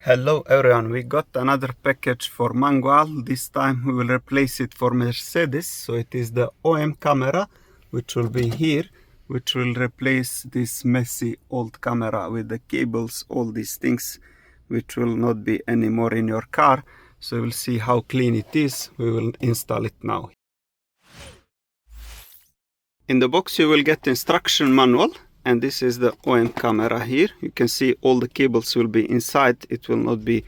Hello everyone, we got another package for Mangoal. This time we will replace it for Mercedes. So it is the OEM camera, which will be here, which will replace this messy old camera with the cables, all these things, which will not be anymore in your car. So we'll see how clean it is. We will install it now. In the box you will get instruction manual. And this is the OEM camera here. You can see all the cables will be inside. It will not be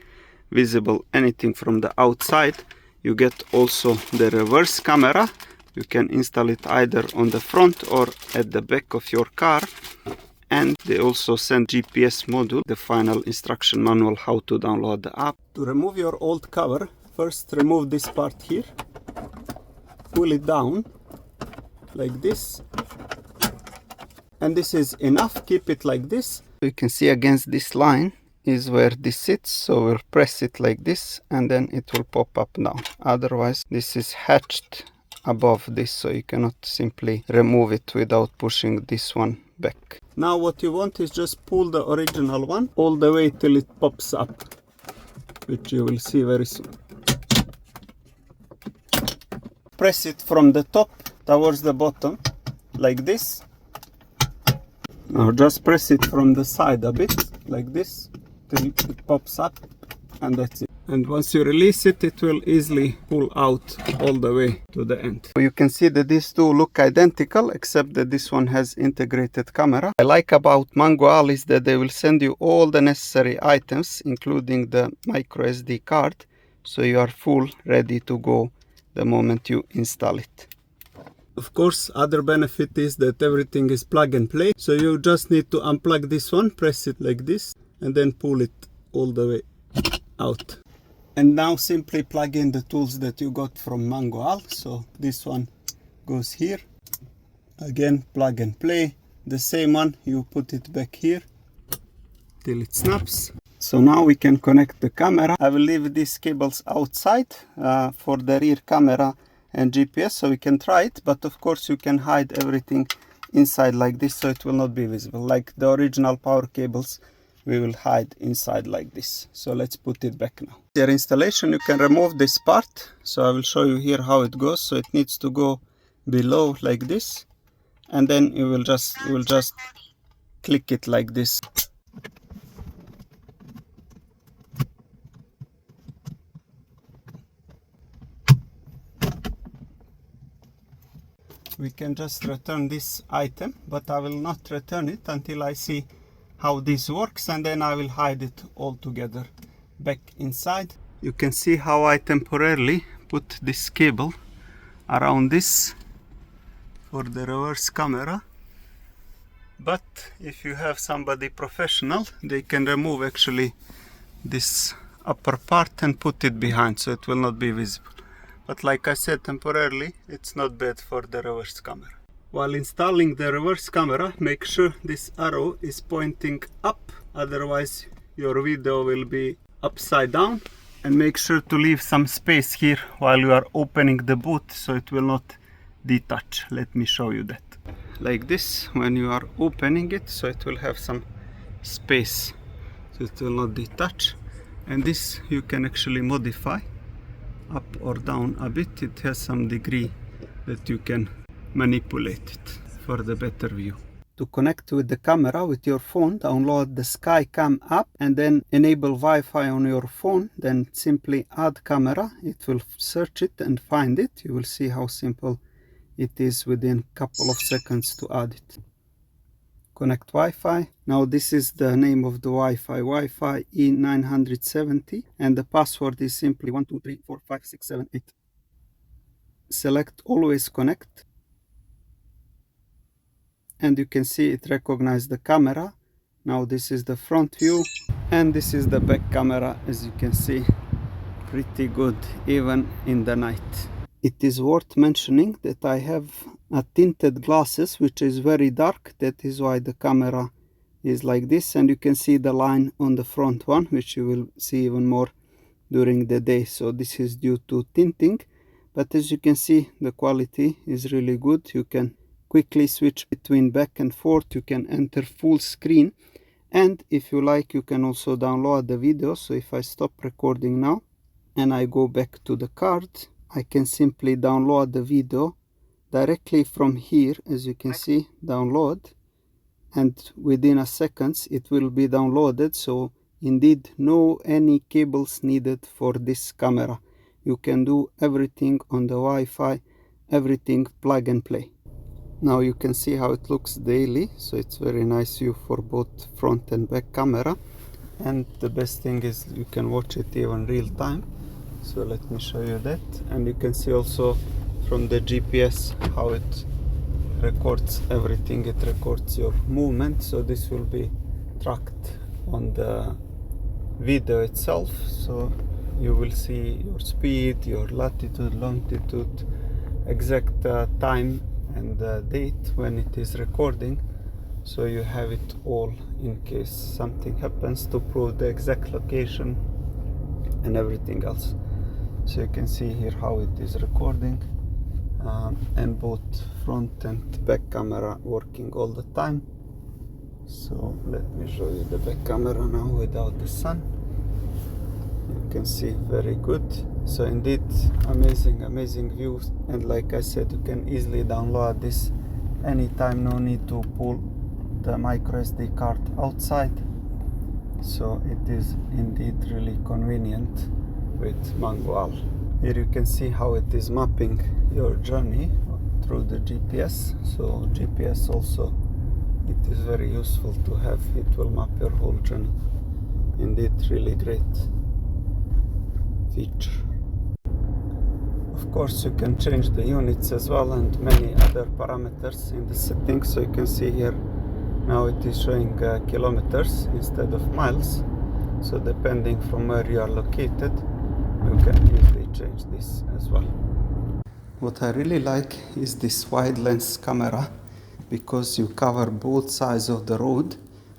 visible anything from the outside. You get also the reverse camera. You can install it either on the front or at the back of your car. And they also send GPS module, the final instruction manual how to download the app. To remove your old cover, first remove this part here. Pull it down like this. And this is enough, keep it like this. You can see against this line is where this sits, so we'll press it like this and then it will pop up down. Otherwise this is hatched above this, so you cannot simply remove it without pushing this one back. Now what you want is just pull the original one all the way till it pops up, which you will see very soon. Press it from the top towards the bottom like this. Now just press it from the side a bit, like this, till it pops up, and that's it. And once you release it, it will easily pull out all the way to the end. So you can see that these two look identical, except that this one has integrated camera. What I like about Mangoal is that they will send you all the necessary items, including the micro SD card, so you are full ready to go the moment you install it. Of course, other benefit is that everything is plug and play. So you just need to unplug this one, press it like this, and then pull it all the way out. And now simply plug in the tools that you got from Mangoal. So this one goes here. Again, plug and play. The same one, you put it back here till it snaps. So now we can connect the camera. I will leave these cables outside for the rear camera and GPS, so we can try it, but of course you can hide everything inside like this, so it will not be visible. Like the original power cables, we will hide inside like this. So let's put it back now. Your installation, you can remove this part, so I will show you here how it goes. So it needs to go below like this, and then you will just click it like this. We can just return this item, but I will not return it until I see how this works, and then I will hide it all together back inside. You can see how I temporarily put this cable around this for the reverse camera. But if you have somebody professional, they can remove actually this upper part and put it behind, so it will not be visible. But like I said, temporarily, it's not bad for the reverse camera. While installing the reverse camera, make sure this arrow is pointing up, otherwise your video will be upside down. And make sure to leave some space here while you are opening the boot, so it will not detach. Let me show you that. Like this, when you are opening it, so it will have some space, so it will not detach. And this you can actually modify up or down a bit. It has some degree that you can manipulate it for the better view. To connect with the camera with your phone, download the SkyCamm app and then enable Wi-Fi on your phone. Then simply add camera. It will search it and find it. You will see how simple it is within a couple of seconds to add it. Connect Wi-Fi. Now this is the name of the Wi-Fi E970, and the password is simply 12345678. Select Always Connect, and you can see it recognizes the camera. Now this is the front view, and this is the back camera. As you can see, pretty good even in the night. It is worth mentioning that I have a tinted glasses which is very dark. That is why the camera is like this, and you can see the line on the front one, which you will see even more during the day. So this is due to tinting, but as you can see, the quality is really good. You can quickly switch between back and forth. You can enter full screen, And if you like, you can also download the video. So if I stop recording now and I go back to the card, I can simply download the video directly from here. As you can see, download, and within a seconds it will be downloaded. So indeed, no any cables needed for this camera. You can do everything on the Wi-Fi, everything plug and play. Now you can see how it looks daily, so it's very nice view for both front and back camera. And the best thing is you can watch it even real time. So let me show you that. And you can see also from the GPS how it records everything. It records your movement, so this will be tracked on the video itself. So you will see your speed, your latitude, longitude, exact time and the date when it is recording, so you have it all in case something happens, to prove the exact location and everything else. So you can see here how it is recording, and both front and back camera working all the time. So let me show you the back camera now without the sun. You can see very good. So indeed, amazing views, and like I said, you can easily download this anytime. No need to pull the micro SD card outside. So it is indeed really convenient with Mangoal. Here you can see how it is mapping your journey through the GPS. So GPS also, it is very useful to have. It will map your whole journey. Indeed, really great feature. Of course, you can change the units as well and many other parameters in the settings. So you can see here now it is showing kilometers instead of miles. So depending from where you are located, you can easily change this as well. What I really like is this wide lens camera, because you cover both sides of the road,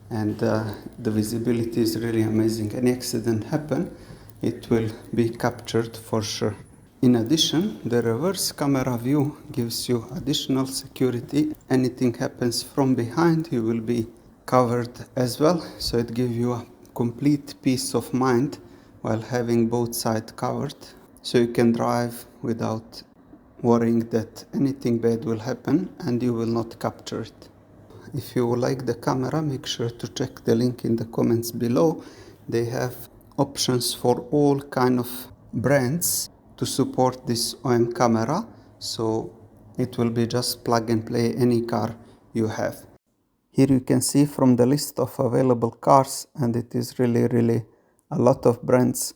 and the visibility is really amazing. Any accident happen, it will be captured for sure. In addition, the reverse camera view gives you additional security. Anything happens from behind, you will be covered as well. So it gives you a complete peace of mind while having both sides covered. So you can drive without worrying that anything bad will happen and you will not capture it. If you like the camera, make sure to check the link in the comments below. They have options for all kind of brands to support this OEM camera, so it will be just plug and play any car you have. Here you can see from the list of available cars, and it is really a lot of brands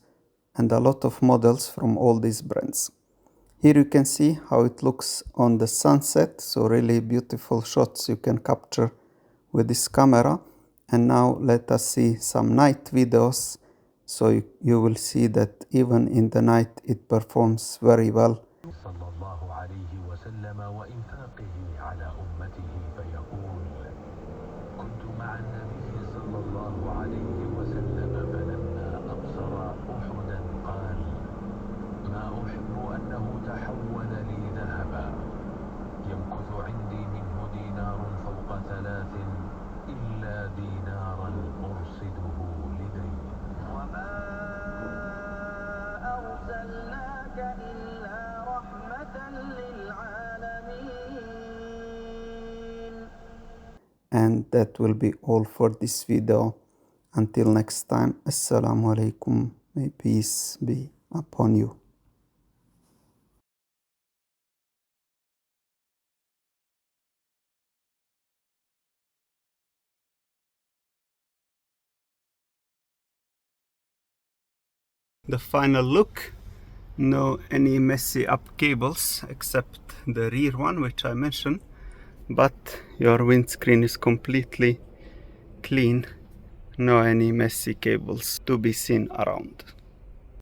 and a lot of models from all these brands. Here you can see how it looks on the sunset, so really beautiful shots you can capture with this camera. And now let us see some night videos, so you will see that even in the night it performs very well. And that will be all for this video. Until next time, Assalamu alaikum. May peace be upon you. The final look. No any messy up cables except the rear one, which I mentioned, but your windscreen is completely clean. No any messy cables to be seen around.